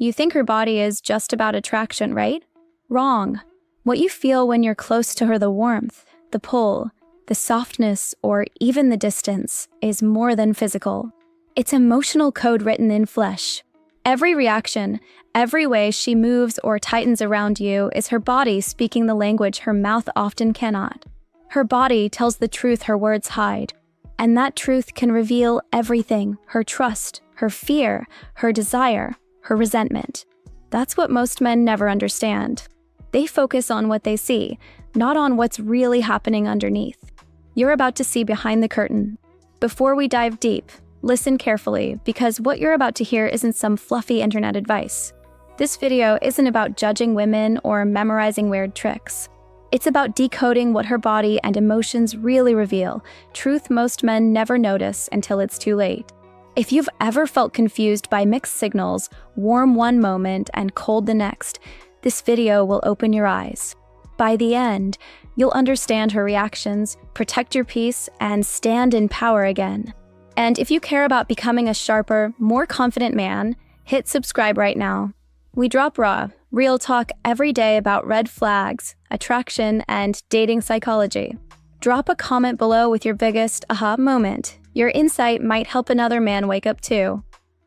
You think her body is just about attraction, right? Wrong. What you feel when you're close to her, the warmth, the pull, the softness, or even the distance, is more than physical. It's emotional code written in flesh. Every reaction, every way she moves or tightens around you is her body speaking the language her mouth often cannot. Her body tells the truth her words hide, and that truth can reveal everything: her trust, her fear, her desire, her resentment. That's what most men never understand. They focus on what they see, not on what's really happening underneath. You're about to see behind the curtain. Before we dive deep, listen carefully, because what you're about to hear isn't some fluffy internet advice. This video isn't about judging women or memorizing weird tricks. It's about decoding what her body and emotions really reveal, truth most men never notice until it's too late. If you've ever felt confused by mixed signals, warm one moment and cold the next, this video will open your eyes. By the end, you'll understand her reactions, protect your peace, and stand in power again. And if you care about becoming a sharper, more confident man, hit subscribe right now. We drop raw, real talk every day about red flags, attraction, and dating psychology. Drop a comment below with your biggest aha moment. Your insight might help another man wake up too.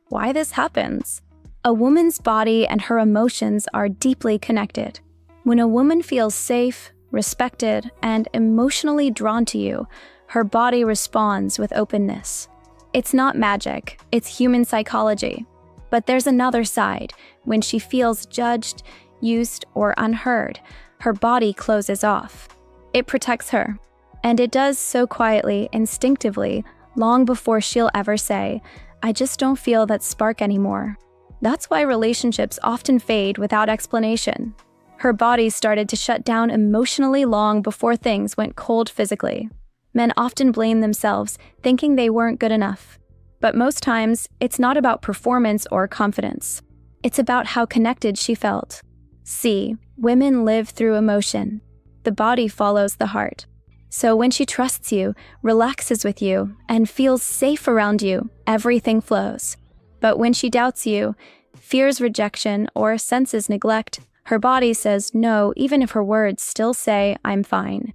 Why this happens? A woman's body and her emotions are deeply connected. When a woman feels safe, respected, and emotionally drawn to you, her body responds with openness. It's not magic, it's human psychology. But there's another side. When she feels judged, used, or unheard, her body closes off. It protects her, and it does so quietly, instinctively, long before she'll ever say, "I just don't feel that spark anymore." That's why relationships often fade without explanation. Her body started to shut down emotionally long before things went cold physically. Men often blame themselves, thinking they weren't good enough. But most times, it's not about performance or confidence. It's about how connected she felt. See, women live through emotion. The body follows the heart. So when she trusts you, relaxes with you, and feels safe around you, everything flows. But when she doubts you, fears rejection, or senses neglect, her body says no, even if her words still say, "I'm fine."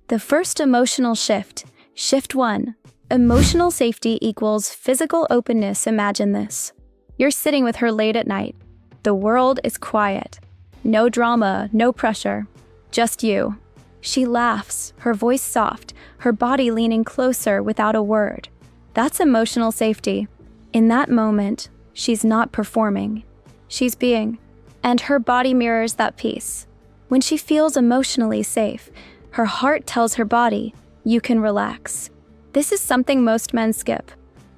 The first emotional shift. Shift 1. Emotional safety equals physical openness. Imagine this. You're sitting with her late at night. The world is quiet. No drama, no pressure. Just you. She laughs, her voice soft, her body leaning closer without a word. That's emotional safety. In that moment, she's not performing. She's being. And her body mirrors that peace. When she feels emotionally safe, her heart tells her body, "You can relax." This is something most men skip.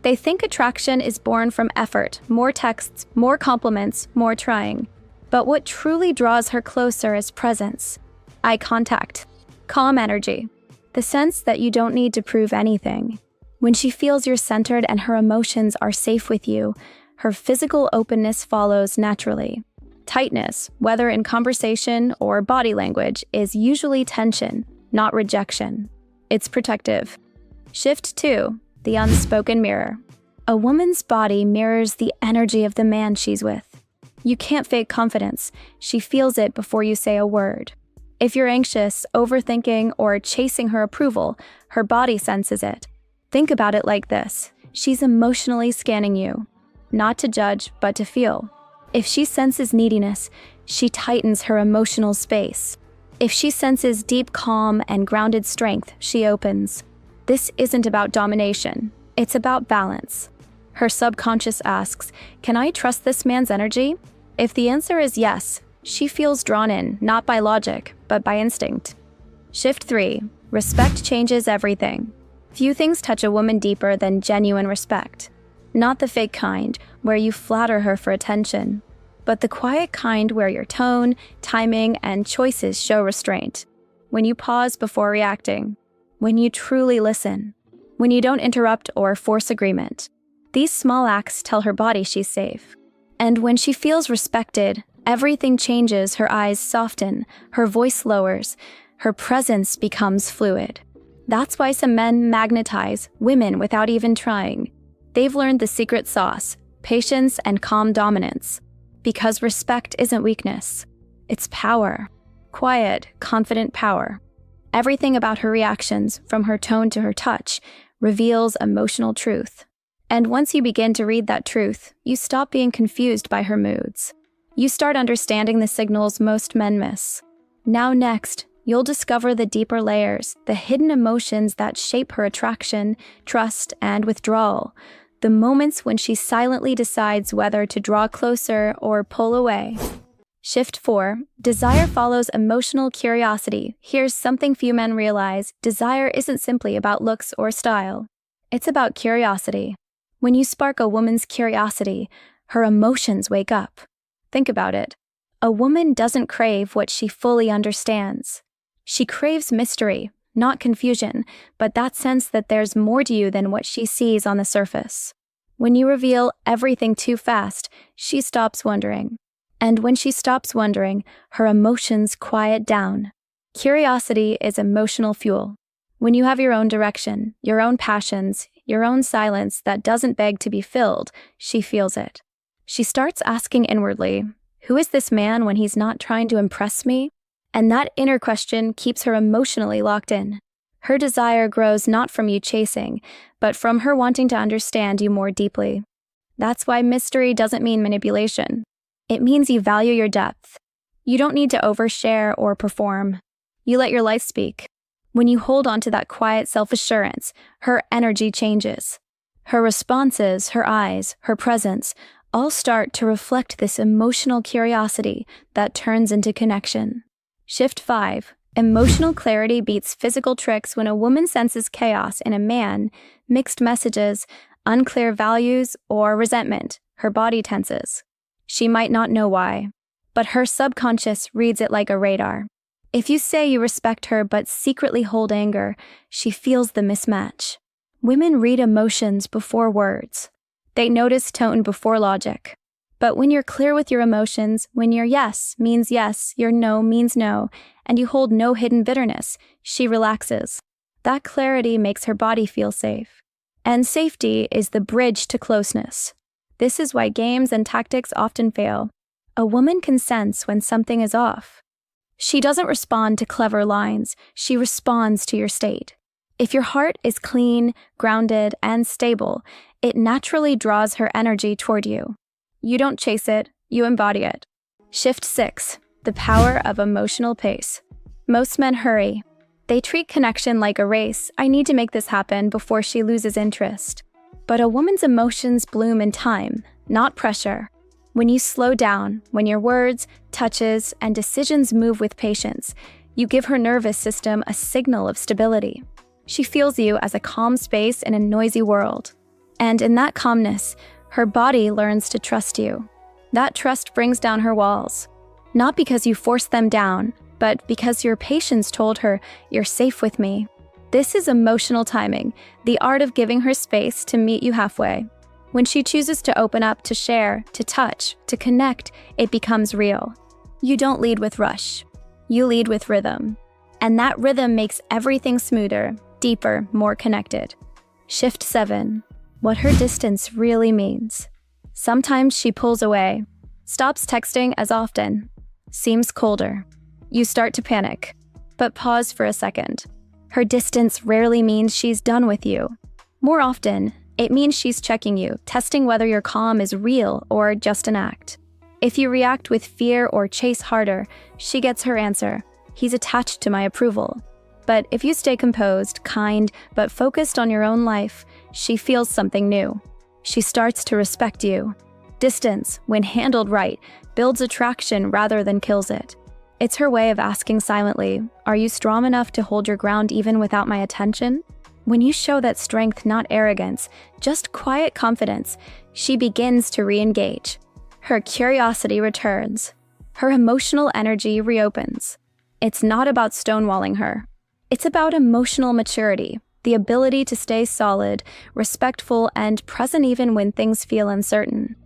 They think attraction is born from effort, more texts, more compliments, more trying. But what truly draws her closer is presence. Eye contact. Calm energy. The sense that you don't need to prove anything. When she feels you're centered and her emotions are safe with you, her physical openness follows naturally. Tightness, whether in conversation or body language, is usually tension, not rejection. It's protective. Shift 2. The unspoken mirror. A woman's body mirrors the energy of the man she's with. You can't fake confidence. She feels it before you say a word. If you're anxious, overthinking, or chasing her approval, her body senses it. Think about it like this. She's emotionally scanning you. Not to judge, but to feel. If she senses neediness, she tightens her emotional space. If she senses deep calm and grounded strength, she opens. This isn't about domination. It's about balance. Her subconscious asks, "Can I trust this man's energy?" If the answer is yes, she feels drawn in, not by logic, but by instinct. Shift 3. Respect changes everything. Few things touch a woman deeper than genuine respect. Not the fake kind, where you flatter her for attention, but the quiet kind where your tone, timing, and choices show restraint. When you pause before reacting. When you truly listen. When you don't interrupt or force agreement. These small acts tell her body she's safe. And when she feels respected, everything changes. Her eyes soften, her voice lowers, her presence becomes fluid. That's why some men magnetize women without even trying. They've learned the secret sauce: patience and calm dominance. Because respect isn't weakness. It's power. Quiet, confident power. Everything about her reactions, from her tone to her touch, reveals emotional truth. And once you begin to read that truth, you stop being confused by her moods. You start understanding the signals most men miss. Now next, you'll discover the deeper layers, the hidden emotions that shape her attraction, trust, and withdrawal. The moments when she silently decides whether to draw closer or pull away. Shift 4. Desire follows emotional curiosity. Here's something few men realize. Desire isn't simply about looks or style. It's about curiosity. When you spark a woman's curiosity, her emotions wake up. Think about it. A woman doesn't crave what she fully understands. She craves mystery, not confusion, but that sense that there's more to you than what she sees on the surface. When you reveal everything too fast, she stops wondering. And when she stops wondering, her emotions quiet down. Curiosity is emotional fuel. When you have your own direction, your own passions, your own silence that doesn't beg to be filled, she feels it. She starts asking inwardly, who is this man when he's not trying to impress me? And that inner question keeps her emotionally locked in. Her desire grows not from you chasing, but from her wanting to understand you more deeply. That's why mystery doesn't mean manipulation. It means you value your depth. You don't need to overshare or perform. You let your life speak. When you hold on to that quiet self-assurance, her energy changes. Her responses, her eyes, her presence, all start to reflect this emotional curiosity that turns into connection. Shift 5. Emotional clarity beats physical tricks. When a woman senses chaos in a man, mixed messages, unclear values, or resentment, her body tenses. She might not know why, but her subconscious reads it like a radar. If you say you respect her but secretly hold anger, she feels the mismatch. Women read emotions before words. They notice tone before logic. But when you're clear with your emotions, when your yes means yes, your no means no, and you hold no hidden bitterness, she relaxes. That clarity makes her body feel safe. And safety is the bridge to closeness. This is why games and tactics often fail. A woman can sense when something is off. She doesn't respond to clever lines, she responds to your state. If your heart is clean, grounded, and stable, it naturally draws her energy toward you. You don't chase it, you embody it. Shift 6. The power of emotional pace. Most men hurry. They treat connection like a race. I need to make this happen before she loses interest. But a woman's emotions bloom in time, not pressure. When you slow down, when your words, touches, and decisions move with patience, you give her nervous system a signal of stability. She feels you as a calm space in a noisy world. And in that calmness, her body learns to trust you. That trust brings down her walls. Not because you forced them down, but because your patience told her, you're safe with me. This is emotional timing, the art of giving her space to meet you halfway. When she chooses to open up, to share, to touch, to connect, it becomes real. You don't lead with rush. You lead with rhythm. And that rhythm makes everything smoother, deeper, more connected. Shift 7. What her distance really means. Sometimes she pulls away, stops texting as often, seems colder. You start to panic, but pause for a second. Her distance rarely means she's done with you. More often, it means she's checking you, testing whether your calm is real or just an act. If you react with fear or chase harder, she gets her answer. He's attached to my approval. But if you stay composed, kind, but focused on your own life, she feels something new. She starts to respect you. Distance, when handled right, builds attraction rather than kills it. It's her way of asking silently, are you strong enough to hold your ground even without my attention? When you show that strength, not arrogance, just quiet confidence, she begins to re-engage. Her curiosity returns. Her emotional energy reopens. It's not about stonewalling her. It's about emotional maturity, the ability to stay solid, respectful, and present even when things feel uncertain.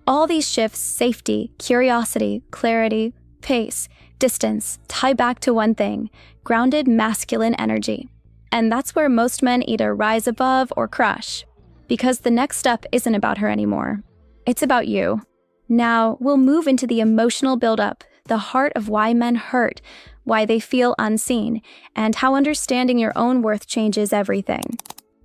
All these shifts, safety, curiosity, clarity, pace, distance, tie back to one thing, grounded masculine energy. And that's where most men either rise above or crash. Because the next step isn't about her anymore. It's about you. Now, we'll move into the emotional buildup, the heart of why men hurt, why they feel unseen, and how understanding your own worth changes everything.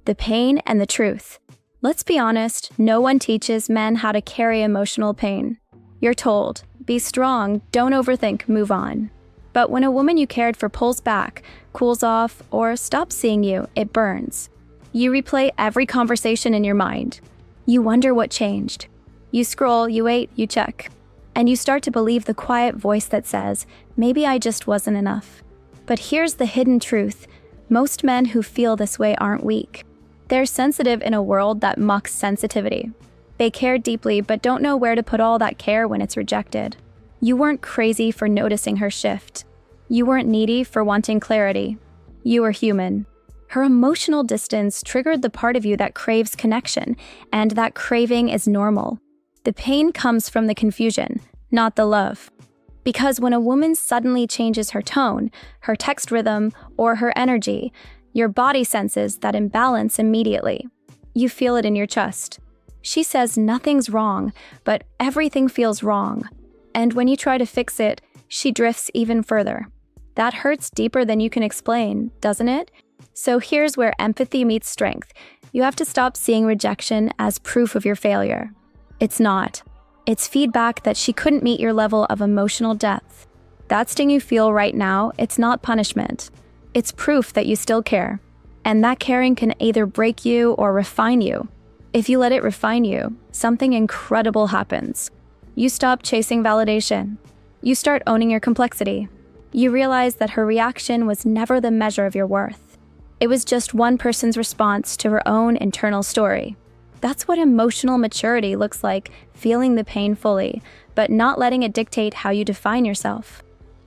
The pain and the truth. Let's be honest, no one teaches men how to carry emotional pain. You're told, be strong, don't overthink, move on. But when a woman you cared for pulls back, cools off, or stops seeing you, it burns. You replay every conversation in your mind. You wonder what changed. You scroll, you wait, you check. And you start to believe the quiet voice that says, maybe I just wasn't enough. But here's the hidden truth. Most men who feel this way aren't weak. They're sensitive in a world that mocks sensitivity. They care deeply but don't know where to put all that care when it's rejected. You weren't crazy for noticing her shift. You weren't needy for wanting clarity. You were human. Her emotional distance triggered the part of you that craves connection, and that craving is normal. The pain comes from the confusion, not the love. Because when a woman suddenly changes her tone, her text rhythm, or her energy, your body senses that imbalance immediately. You feel it in your chest. She says nothing's wrong, but everything feels wrong. And when you try to fix it, she drifts even further. That hurts deeper than you can explain, doesn't it? So here's where empathy meets strength. You have to stop seeing rejection as proof of your failure. It's not. It's feedback that she couldn't meet your level of emotional depth. That sting you feel right now, it's not punishment. It's proof that you still care. And that caring can either break you or refine you. If you let it refine you, something incredible happens. You stop chasing validation. You start owning your complexity. You realize that her reaction was never the measure of your worth. It was just one person's response to her own internal story. That's what emotional maturity looks like, feeling the pain fully, but not letting it dictate how you define yourself.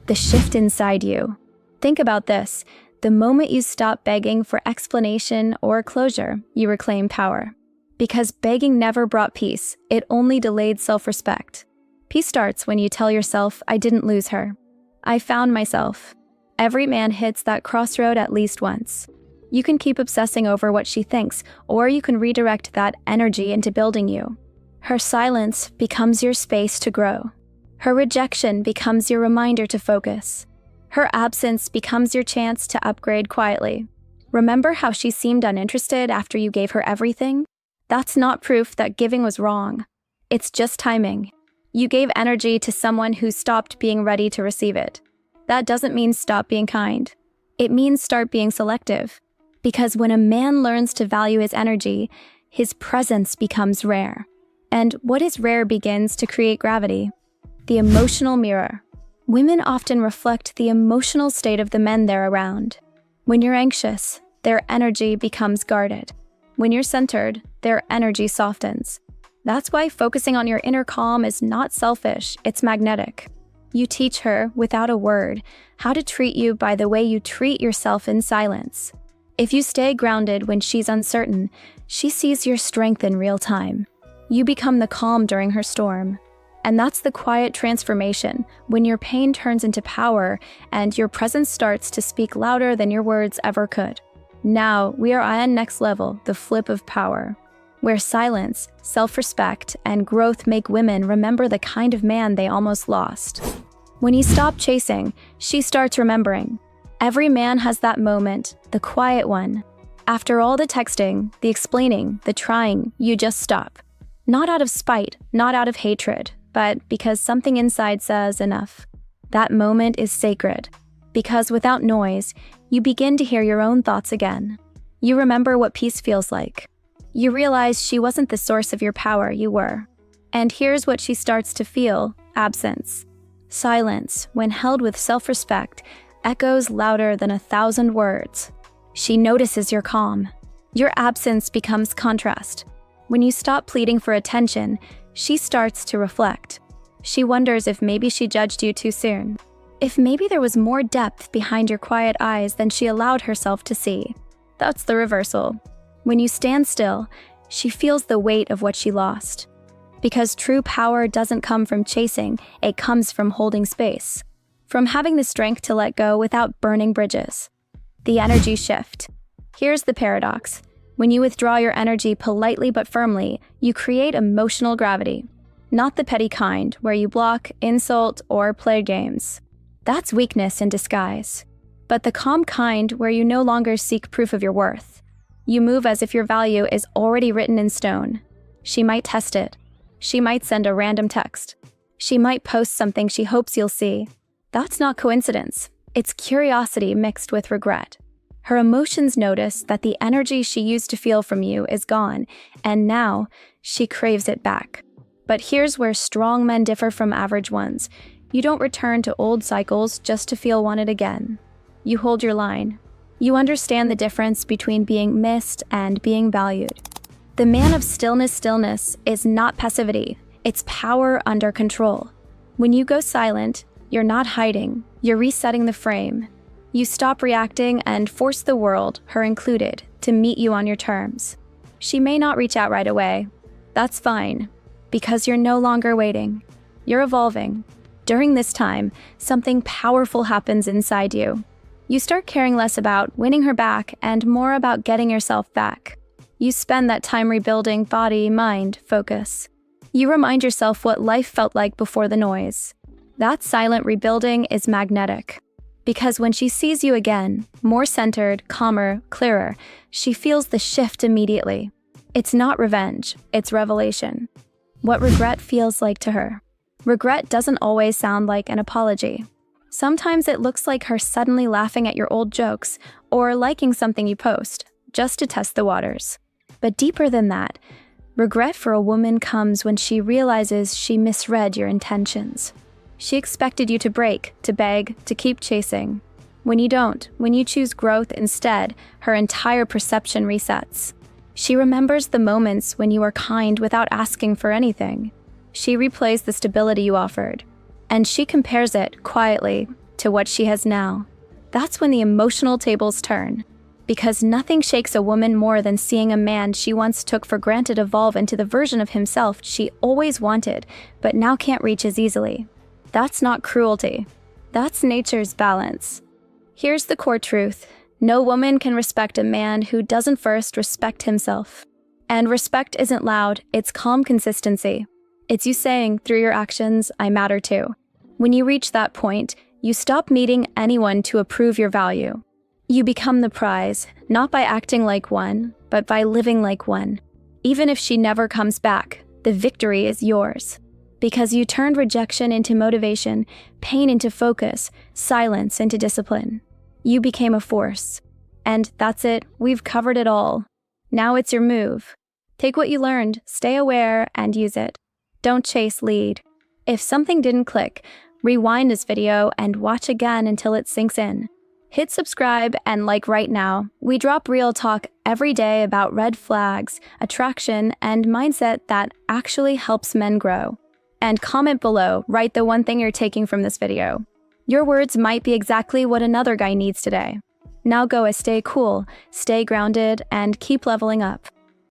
The shift inside you. Think about this. The moment you stop begging for explanation or closure, you reclaim power. Because begging never brought peace, it only delayed self-respect. Peace starts when you tell yourself, I didn't lose her. I found myself. Every man hits that crossroad at least once. You can keep obsessing over what she thinks, or you can redirect that energy into building you. Her silence becomes your space to grow. Her rejection becomes your reminder to focus. Her absence becomes your chance to upgrade quietly. Remember how she seemed uninterested after you gave her everything? That's not proof that giving was wrong. It's just timing. You gave energy to someone who stopped being ready to receive it. That doesn't mean stop being kind. It means start being selective. Because when a man learns to value his energy, his presence becomes rare. And what is rare begins to create gravity. The emotional mirror. Women often reflect the emotional state of the men they're around. When you're anxious, their energy becomes guarded. When you're centered, their energy softens. That's why focusing on your inner calm is not selfish, it's magnetic. You teach her, without a word, how to treat you by the way you treat yourself in silence. If you stay grounded when she's uncertain, she sees your strength in real time. You become the calm during her storm. And that's the quiet transformation, when your pain turns into power and your presence starts to speak louder than your words ever could. Now, we are on next level, the flip of power, where silence, self-respect, and growth make women remember the kind of man they almost lost. When you stop chasing, she starts remembering. Every man has that moment, the quiet one. After all the texting, the explaining, the trying, you just stop. Not out of spite, not out of hatred, but because something inside says enough. That moment is sacred. Because without noise, you begin to hear your own thoughts again. You remember what peace feels like. You realize she wasn't the source of your power, you were. And here's what she starts to feel: absence. Silence, when held with self-respect, echoes louder than 1,000 words. She notices your calm. Your absence becomes contrast. When you stop pleading for attention, she starts to reflect. She wonders if maybe she judged you too soon. If maybe there was more depth behind your quiet eyes than she allowed herself to see. That's the reversal. When you stand still, she feels the weight of what she lost. Because true power doesn't come from chasing, it comes from holding space. From having the strength to let go without burning bridges. The energy shift. Here's the paradox. When you withdraw your energy politely but firmly, you create emotional gravity. Not the petty kind where you block, insult, or play games. That's weakness in disguise. But the calm kind where you no longer seek proof of your worth. You move as if your value is already written in stone. She might test it. She might send a random text. She might post something she hopes you'll see. That's not coincidence. It's curiosity mixed with regret. Her emotions notice that the energy she used to feel from you is gone, and now she craves it back. But here's where strong men differ from average ones. You don't return to old cycles just to feel wanted again. You hold your line. You understand the difference between being missed and being valued. The man of stillness is not passivity. It's power under control. When you go silent, you're not hiding. You're resetting the frame. You stop reacting and force the world, her included, to meet you on your terms. She may not reach out right away. That's fine, because you're no longer waiting. You're evolving. During this time, something powerful happens inside you. You start caring less about winning her back and more about getting yourself back. You spend that time rebuilding body, mind, focus. You remind yourself what life felt like before the noise. That silent rebuilding is magnetic. Because when she sees you again, more centered, calmer, clearer, she feels the shift immediately. It's not revenge, it's revelation. What regret feels like to her. Regret doesn't always sound like an apology. Sometimes it looks like her suddenly laughing at your old jokes or liking something you post, just to test the waters. But deeper than that, regret for a woman comes when she realizes she misread your intentions. She expected you to break, to beg, to keep chasing. When you don't, when you choose growth instead, her entire perception resets. She remembers the moments when you were kind without asking for anything. She replays the stability you offered. And she compares it, quietly, to what she has now. That's when the emotional tables turn. Because nothing shakes a woman more than seeing a man she once took for granted evolve into the version of himself she always wanted, but now can't reach as easily. That's not cruelty. That's nature's balance. Here's the core truth. No woman can respect a man who doesn't first respect himself. And respect isn't loud, it's calm consistency. It's you saying, through your actions, I matter too. When you reach that point, you stop needing anyone to approve your value. You become the prize, not by acting like one, but by living like one. Even if she never comes back, the victory is yours. Because you turned rejection into motivation, pain into focus, silence into discipline. You became a force. And that's it, we've covered it all. Now it's your move. Take what you learned, stay aware, and use it. Don't chase, lead. If something didn't click, rewind this video and watch again until it sinks in. Hit subscribe and like right now. We drop real talk every day about red flags, attraction, and mindset that actually helps men grow. And comment below, write the one thing you're taking from this video. Your words might be exactly what another guy needs today. Now go stay cool, stay grounded, and keep leveling up.